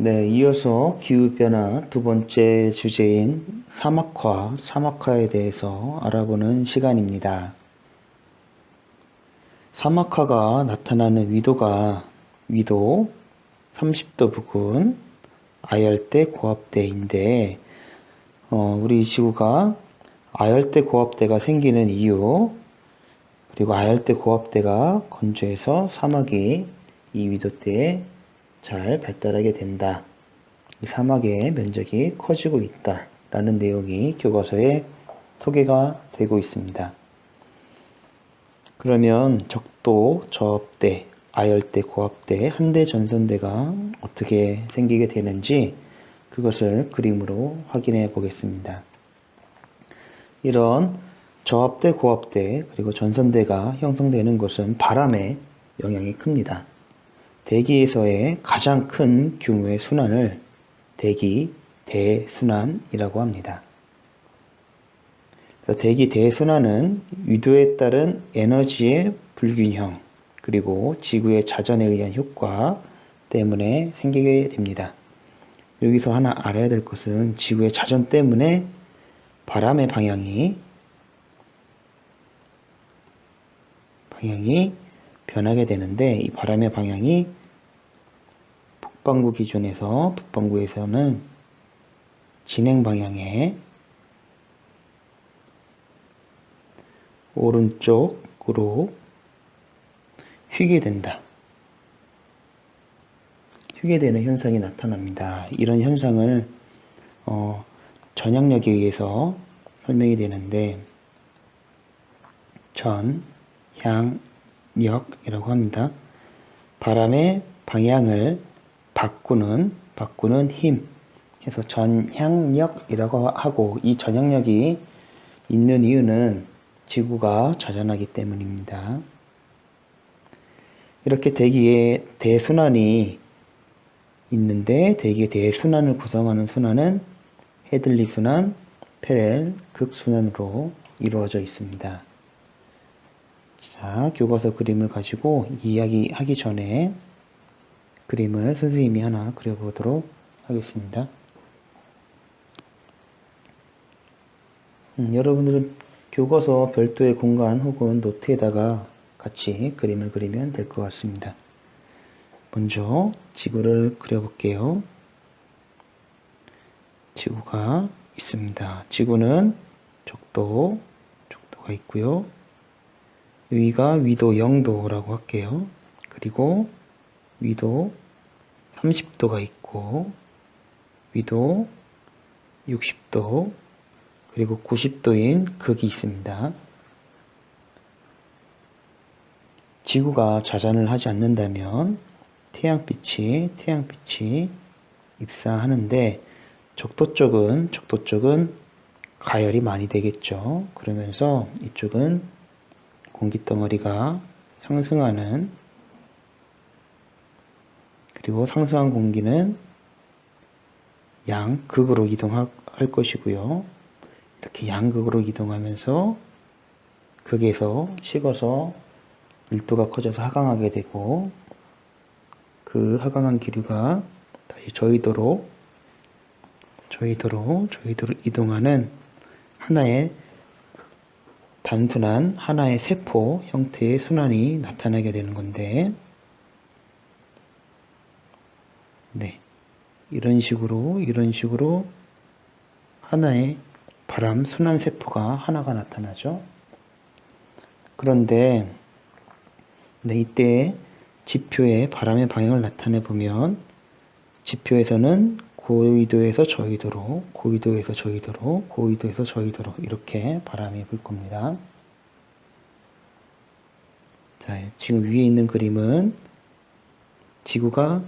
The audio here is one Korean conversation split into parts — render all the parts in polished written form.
네, 이어서 기후변화 두 번째 주제인 사막화에 대해서 알아보는 시간입니다. 사막화가 나타나는 위도 30도 부근 아열대 고압대인데, 우리 지구가 아열대 고압대가 생기는 이유, 그리고 아열대 고압대가 건조해서 사막이 이 위도대에 잘 발달하게 된다. 이 사막의 면적이 커지고 있다. 라는 내용이 교과서에 소개가 되고 있습니다. 그러면 적도, 저압대, 아열대, 고압대, 한대 전선대가 어떻게 생기게 되는지 그것을 그림으로 확인해 보겠습니다. 이런 저압대, 고압대, 그리고 전선대가 형성되는 것은 바람의 영향이 큽니다. 대기에서의 가장 큰 규모의 순환을 대기 대순환이라고 합니다. 대기 대순환은 위도에 따른 에너지의 불균형, 그리고 지구의 자전에 의한 효과 때문에 생기게 됩니다. 여기서 하나 알아야 될 것은 지구의 자전 때문에 바람의 방향이 변하게 되는데, 이 바람의 방향이 북반구에서는 진행 방향에 오른쪽으로 휘게 된다. 휘게 되는 현상이 나타납니다. 이런 현상을 전향력에 의해서 설명이 되는데, 전향력이라고 합니다. 바람의 방향을 바꾸는 힘 해서 전향력이라고 하고, 이 전향력이 있는 이유는 지구가 자전하기 때문입니다. 이렇게 대기의 대순환이 있는데, 대기의 대순환을 구성하는 순환은 헤들리 순환, 페렐 극순환으로 이루어져 있습니다. 자, 교과서 그림을 가지고 이야기하기 전에 그림을 선생님이 하나 그려보도록 하겠습니다. 여러분들은 교과서 별도의 공간 혹은 노트에다가 같이 그림을 그리면 될 것 같습니다. 먼저 지구를 그려볼게요. 지구가 있습니다. 지구는 적도가 있고요. 여기가 위도 0도라고 할게요. 그리고 위도 30도가 있고, 위도 60도, 그리고 90도인 극이 있습니다. 지구가 자전을 하지 않는다면 태양빛이 입사하는데, 적도 쪽은 가열이 많이 되겠죠. 그러면서 이쪽은 공기덩어리가 상승하는, 그리고 상승한 공기는 양극으로 이동할 것이고요. 이렇게 양극으로 이동하면서 극에서 식어서 밀도가 커져서 하강하게 되고, 그 하강한 기류가 다시 저희도로 이동하는 하나의 단순한 하나의 세포 형태의 순환이 나타나게 되는 건데, 네, 이런 식으로 하나의 바람 순환 세포가 하나가 나타나죠. 그런데 이때 지표의 바람의 방향을 나타내 보면, 지표에서는 고위도에서 저위도로 이렇게 바람이 불 겁니다. 자, 지금 위에 있는 그림은 지구가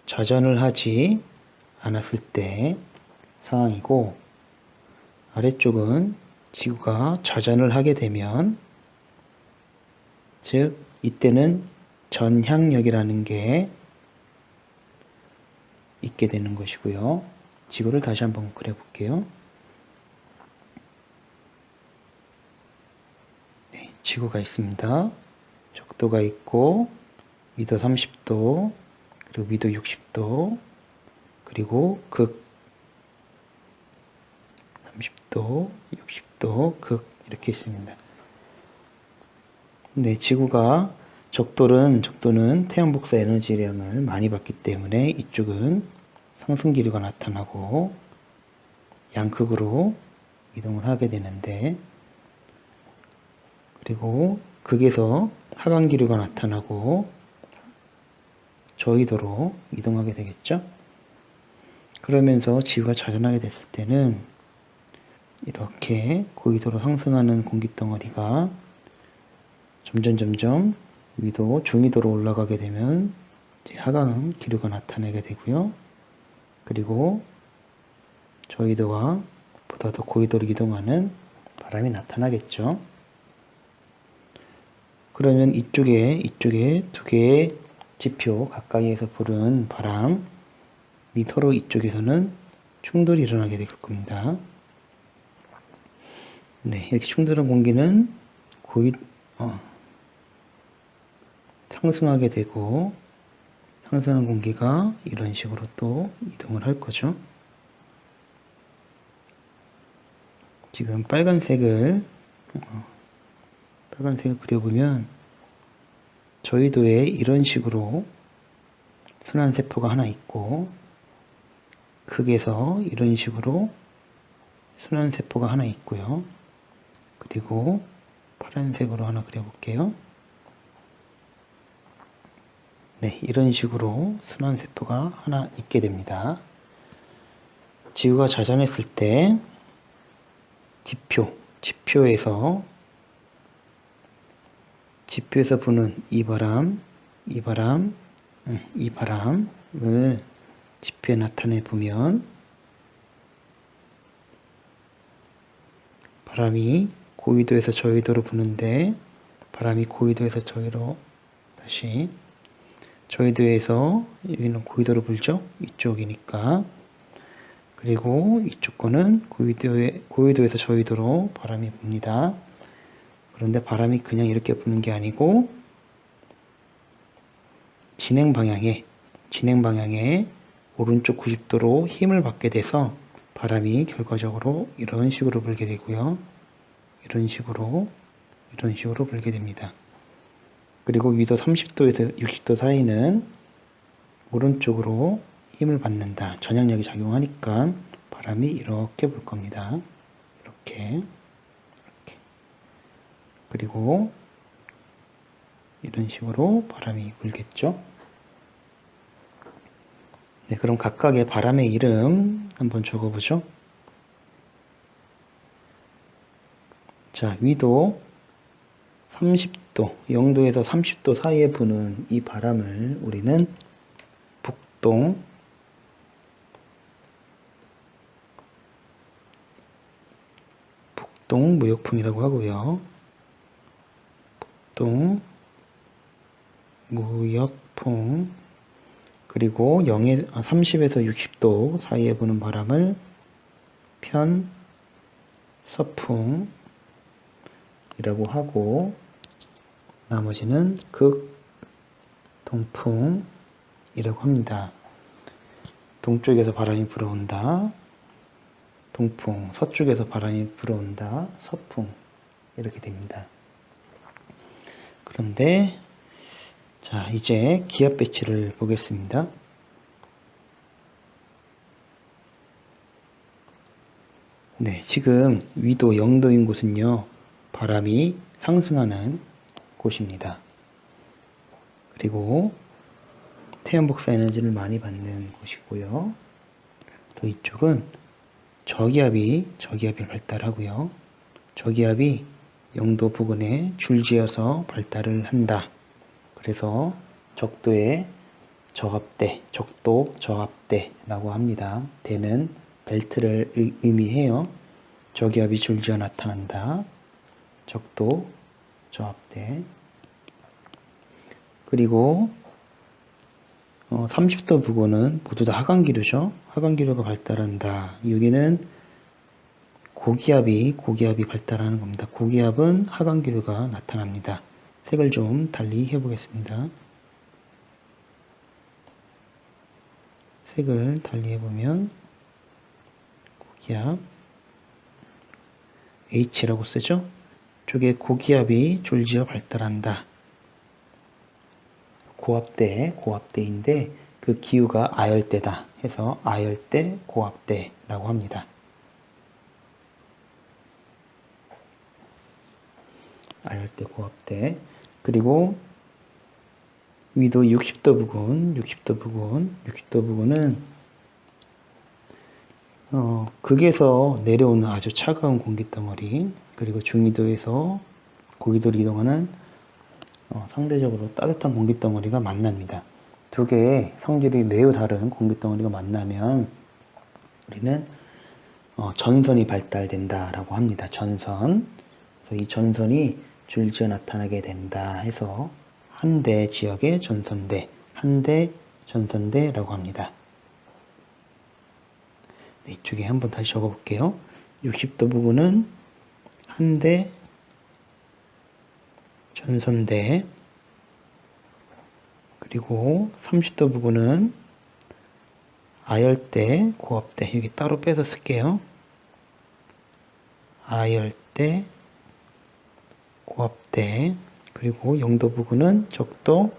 자전을 하지 않았을 때 상황이고, 아래쪽은 지구가 자전을 하게 되면, 즉 이때는 전향력이라는 게 있게 되는 것이고요. 지구를 다시 한번 그려볼게요. 네, 지구가 있습니다. 적도가 있고, 위도 30도, 그리고 위도 60도, 그리고 극 30도, 60도, 극 이렇게 있습니다. 네, 지구가 적도는 태양 복사 에너지량을 많이 받기 때문에 이쪽은 상승 기류가 나타나고 양극으로 이동을 하게 되는데, 그리고 극에서 하강 기류가 나타나고 저위도로 이동하게 되겠죠. 그러면서 지구가 자전하게 됐을 때는 이렇게 고위도로 상승하는 공기덩어리가 점점 위도, 중위도로 올라가게 되면 이제 하강 기류가 나타나게 되고요. 그리고 저위도와 보다 더 고위도로 이동하는 바람이 나타나겠죠. 그러면 이쪽에 두 개의 지표 가까이에서 부는 바람이 서로 이쪽에서는 충돌이 일어나게 될 겁니다. 네, 이렇게 충돌한 공기는 상승하게 되고, 상승한 공기가 이런 식으로 또 이동을 할 거죠. 지금 빨간색을 그려보면 저위도에 이런 식으로 순환세포가 하나 있고, 극에서 이런 식으로 순환세포가 하나 있고요. 그리고 파란색으로 하나 그려볼게요. 네, 이런 식으로 순환세포가 하나 있게 됩니다. 지구가 자전했을 때 지표에서 부는 이 바람을 지표에 나타내 보면 바람이 고위도에서 저위도로 부는데, 바람이 고위도에서 저위로 다시 저위도에서 여기는 고위도로 불죠. 이쪽이니까. 그리고 이쪽 거는 고위도에서 저위도로 바람이 붑니다. 그런데 바람이 그냥 이렇게 부는 게 아니고 진행 방향에 오른쪽 90도로 힘을 받게 돼서 바람이 결과적으로 이런 식으로 불게 되고요. 이런 식으로 불게 됩니다. 그리고 위도 30도에서 60도 사이는 오른쪽으로 힘을 받는다. 전향력이 작용하니까 바람이 이렇게 불 겁니다. 이렇게. 그리고 이런 식으로 바람이 불겠죠. 네, 그럼 각각의 바람의 이름 한번 적어보죠. 자, 위도 30도, 0도에서 30도 사이에 부는 이 바람을 우리는 북동 무역풍이라고 하고요. 북동 무역풍. 그리고 30에서 60도 사이에 부는 바람을 편서풍이라고 하고, 나머지는 극동풍이라고 합니다. 동쪽에서 바람이 불어온다, 동풍, 서쪽에서 바람이 불어온다, 서풍, 이렇게 됩니다. 그런데 자, 이제 기압 배치를 보겠습니다. 네, 지금 위도 0도인 곳은요, 바람이 상승하는 곳입니다. 그리고 태양 복사 에너지를 많이 받는 곳이고요. 또 이쪽은 저기압이 발달하고요. 저기압이 0도 부근에 줄지어서 발달을 한다. 그래서 적도의 저압대, 적도 저압대라고 합니다. 대는 벨트를 의미해요. 저기압이 줄지어 나타난다. 적도 저압대. 그리고 30도 부근은 모두 다 하강기류죠. 하강기류가 발달한다. 여기는 고기압이 발달하는 겁니다. 고기압은 하강기류가 나타납니다. 색을 좀 달리 해보겠습니다. 색을 달리해보면 고기압 H라고 쓰죠. 쪽에 고기압이 졸지어 발달한다. 고압대인데 그 기후가 아열대다 해서 아열대 고압대라고 합니다. 아열대 고압대. 그리고 위도 60도 부근은 극에서 내려오는 아주 차가운 공기덩어리, 그리고 중위도에서 고기도로 이동하는 상대적으로 따뜻한 공기덩어리가 만납니다. 두 개의 성질이 매우 다른 공기덩어리가 만나면 우리는 전선이 발달된다라고 합니다. 전선. 그래서 이 전선이 줄지어 나타나게 된다 해서 한대 지역의 전선대, 한대 전선대라고 합니다. 네, 이쪽에 한번 다시 적어볼게요. 60도 부근은 한대 전선대, 그리고 30도 부근은 아열대 고압대. 여기 따로 빼서 쓸게요. 아열대 고압대. 그리고 0도 부근은 적도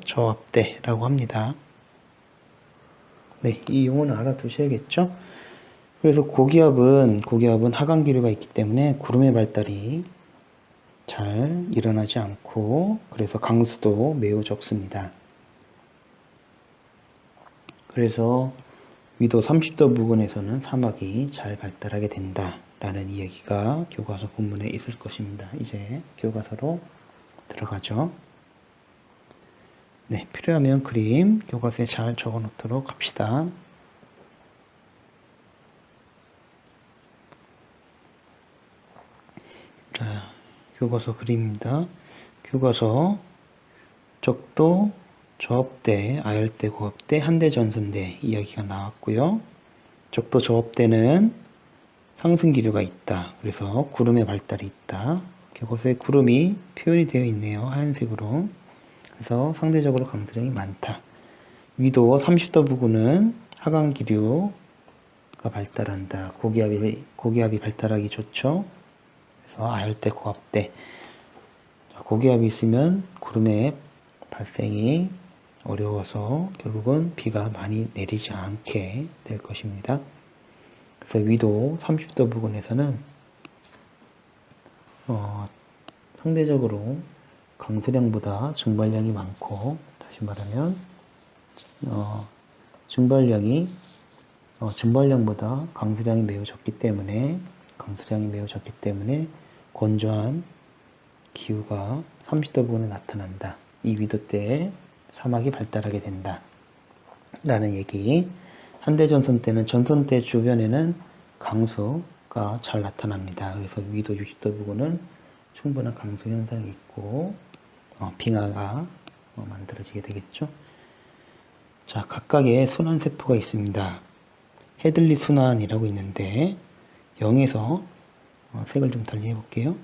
저압대라고 합니다. 네, 이 용어는 알아두셔야겠죠? 그래서 고기압은 하강 기류가 있기 때문에 구름의 발달이 잘 일어나지 않고, 그래서 강수도 매우 적습니다. 그래서 위도 30도 부근에서는 사막이 잘 발달하게 된다라는 이야기가 교과서 본문에 있을 것입니다. 이제 교과서로 들어가죠. 네, 필요하면 그림 교과서에 잘 적어 놓도록 합시다. 자, 교과서 그림입니다. 교과서 적도, 저압대, 아열대, 고압대, 한대 전선대 이야기가 나왔고요. 적도 저압대는 상승 기류가 있다. 그래서 구름의 발달이 있다. 교과서에 구름이 표현이 되어 있네요. 하얀색으로. 그래서 상대적으로 강수량이 많다. 위도 30도 부근은 하강 기류가 발달한다. 고기압이 발달하기 좋죠. 그래서 아열대, 고압대. 고기압이 있으면 구름의 발생이 어려워서 결국은 비가 많이 내리지 않게 될 것입니다. 그래서 위도 30도 부근에서는 상대적으로 강수량보다 증발량이 많고, 다시 말하면 증발량보다 강수량이 매우 적기 때문에 건조한 기후가 30도 부근에 나타난다. 이 위도대에 사막이 발달하게 된다 라는 얘기. 한대전선 때는 전선대 주변에는 강수가 잘 나타납니다. 그래서 위도 60도 부근은 충분한 강수 현상이 있고 빙하가 만들어지게 되겠죠. 자, 각각의 순환세포가 있습니다. 헤들리 순환이라고 있는데 0에서 색을 좀 달리 해볼게요.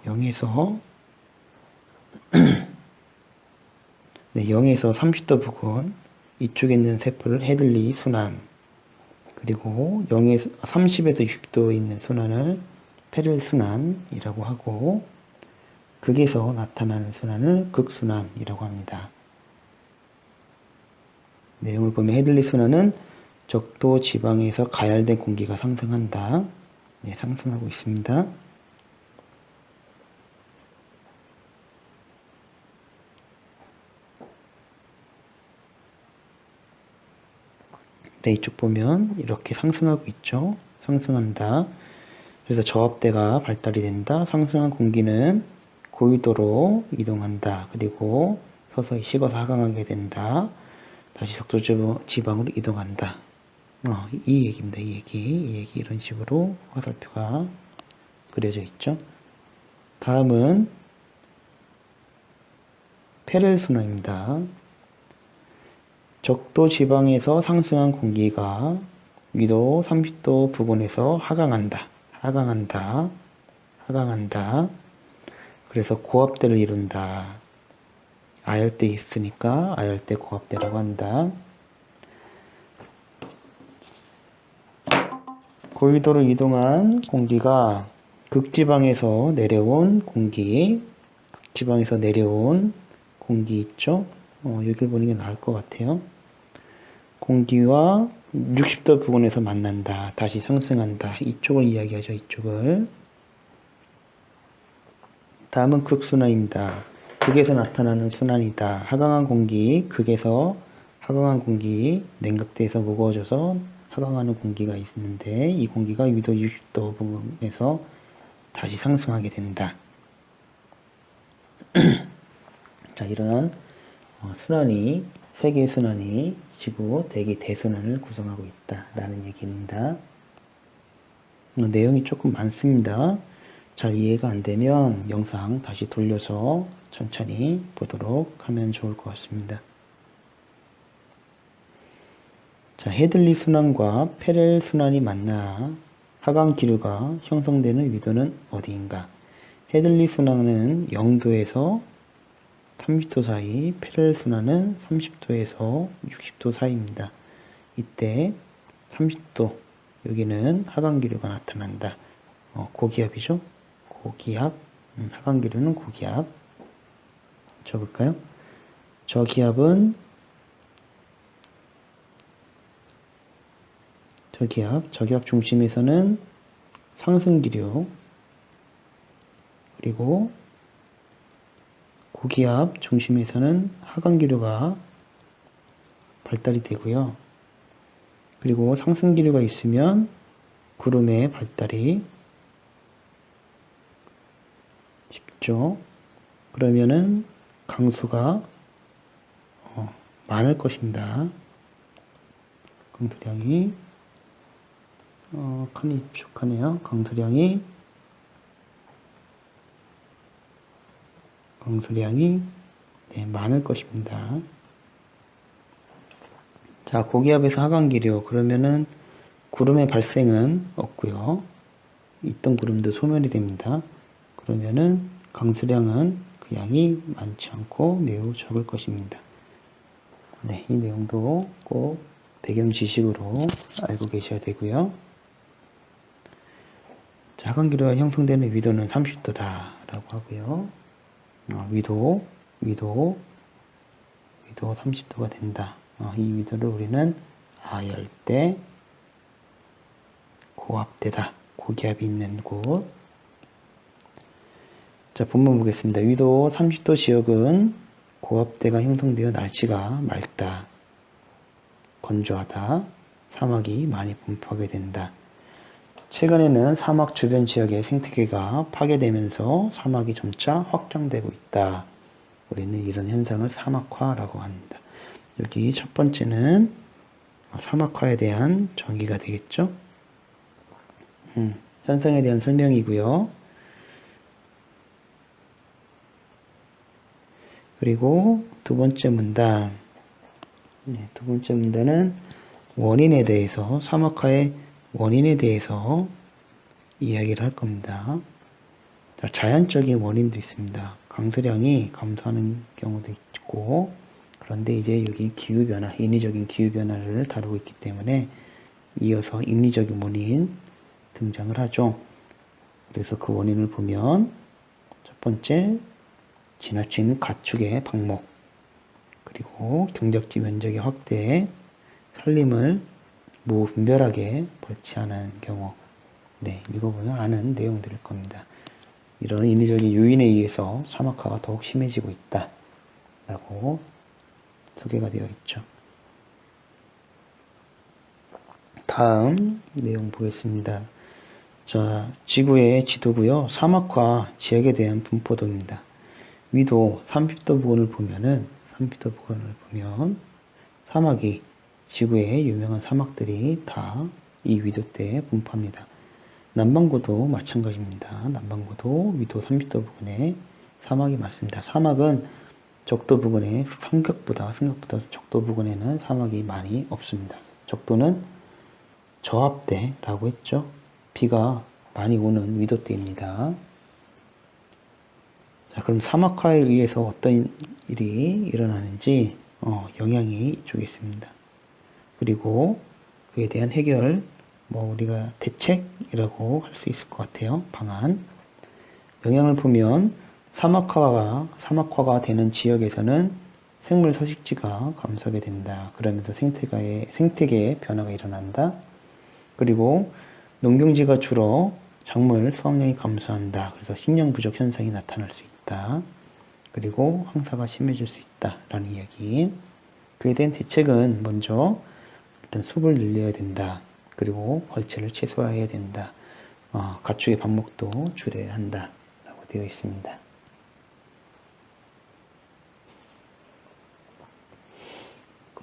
0에서 네, 0에서 30도 부근 이쪽에 있는 세포를 헤들리 순환, 그리고 30에서 60도에 있는 순환을 페렐 순환이라고 하고, 극에서 나타나는 순환을 극순환이라고 합니다. 내용을 보면 헤들리 순환은 적도 지방에서 가열된 공기가 상승한다. 네, 상승하고 있습니다. 네, 이쪽 보면 이렇게 상승하고 있죠. 상승한다. 그래서 저압대가 발달이 된다. 상승한 공기는 고위도로 이동한다. 그리고 서서히 식어서 하강하게 된다. 다시 적도 지방으로 이동한다. 이 얘기입니다. 이 얘기 이런 식으로 화살표가 그려져 있죠. 다음은 페렐 순환입니다. 적도 지방에서 상승한 공기가 위도 30도 부근에서 하강한다. 그래서 고압대를 이룬다. 아열대 있으니까 아열대 고압대라고 한다. 고위도로 이동한 공기가 극지방에서 내려온 공기, 극지방에서 내려온 공기 있죠? 여기를 보는 게 나을 것 같아요. 공기와 60도 부근에서 만난다. 다시 상승한다. 이쪽을 이야기하죠. 이쪽을. 다음은 극순환입니다. 극에서 나타나는 순환이다. 하강한 공기, 극에서 하강한 공기, 냉각대에서 무거워져서 하강하는 공기가 있는데 이 공기가 위도 60도 부근에서 다시 상승하게 된다. 자, 이런 순환이, 세계의 순환이 지구 대기 대순환을 구성하고 있다라는 얘기입니다. 내용이 조금 많습니다. 잘 이해가 안 되면 영상 다시 돌려서 천천히 보도록 하면 좋을 것 같습니다. 자, 헤들리 순환과 페렐 순환이 만나 하강 기류가 형성되는 위도는 어디인가? 헤들리 순환은 0도에서 30도 사이, 페렐 순환은 30도에서 60도 사이입니다. 이때 30도, 여기는 하강 기류가 나타난다. 고기압이죠? 고기압, 하강 기류는 고기압. 적을까요? 저기압, 저기압 중심에서는 상승 기류, 그리고 고기압 중심에서는 하강 기류가 발달이 되고요. 그리고 상승 기류가 있으면 구름의 발달이 쉽죠. 그러면은 강수가 많을 것입니다. 강수량이 칸이 부족하네요. 강수량이 많을 것입니다. 자, 고기압에서 하강 기류, 그러면은 구름의 발생은 없고요. 있던 구름도 소멸이 됩니다. 그러면은 강수량은 그 양이 많지 않고 매우 적을 것입니다. 네, 이 내용도 꼭 배경 지식으로 알고 계셔야 되고요. 자, 하강 기류가 형성되는 위도는 30도다 라고 하고요. 위도 30도가 된다. 이 위도를 우리는 아열대 고압대다. 고기압이 있는 곳. 자, 본문 보겠습니다. 위도 30도 지역은 고압대가 형성되어 날씨가 맑다. 건조하다. 사막이 많이 분포하게 된다. 최근에는 사막 주변 지역의 생태계가 파괴되면서 사막이 점차 확장되고 있다. 우리는 이런 현상을 사막화라고 합니다. 여기 첫 번째는 사막화에 대한 정의가 되겠죠. 현상에 대한 설명이고요. 그리고 두 번째 문단. 두 번째 문단은 원인에 대해서, 사막화의 원인에 대해서 이야기를 할 겁니다. 자, 자연적인 원인도 있습니다. 강수량이 감소하는 경우도 있고, 그런데 이제 여기 기후변화, 인위적인 기후변화를 다루고 있기 때문에 이어서 인위적인 원인 등장을 하죠. 그래서 그 원인을 보면 첫 번째, 지나친 가축의 방목, 그리고 경작지 면적의 확대, 산림을 무분별하게 벌치하는 경우. 네, 읽어보면 아는 내용들일 겁니다. 이런 인위적인 요인에 의해서 사막화가 더욱 심해지고 있다 라고 소개가 되어 있죠. 다음 내용 보겠습니다. 자, 지구의 지도고요. 사막화 지역에 대한 분포도입니다. 위도 30도 부근을 보면 사막이, 지구의 유명한 사막들이 다 이 위도대에 분포합니다. 남반구도 마찬가지입니다. 남반구도 위도 30도 부근에 사막이 많습니다. 사막은 적도 부근에 승격보다 적도 부근에는 사막이 많이 없습니다. 적도는 저압대라고 했죠. 비가 많이 오는 위도대입니다. 자, 그럼 사막화에 의해서 어떤 일이 일어나는지 영향이 이쪽에 있습니다. 그리고 그에 대한 해결, 우리가 대책이라고 할 수 있을 것 같아요. 방안. 영향을 보면 사막화가 되는 지역에서는 생물 서식지가 감소하게 된다. 그러면서 생태계의 변화가 일어난다. 그리고 농경지가 줄어 작물 수확량이 감소한다. 그래서 식량 부족 현상이 나타날 수 있다. 그리고 황사가 심해질 수 있다. 라는 이야기. 그에 대한 대책은 먼저 일단 숲을 늘려야 된다. 그리고 벌채를 최소화해야 된다. 가축의 방목도 줄여야 한다. 라고 되어 있습니다.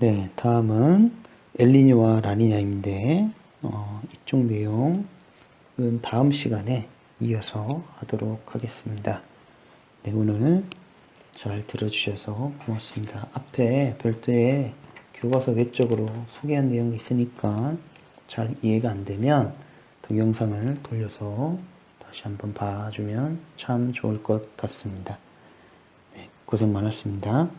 네, 다음은 엘니뇨와 라니냐인데 이쪽 내용은 다음 시간에 이어서 하도록 하겠습니다. 네, 오늘 잘 들어주셔서 고맙습니다. 앞에 별도의 교과서 외적으로 소개한 내용이 있으니까 잘 이해가 안 되면 동영상을 돌려서 다시 한번 봐주면 참 좋을 것 같습니다. 네, 고생 많았습니다.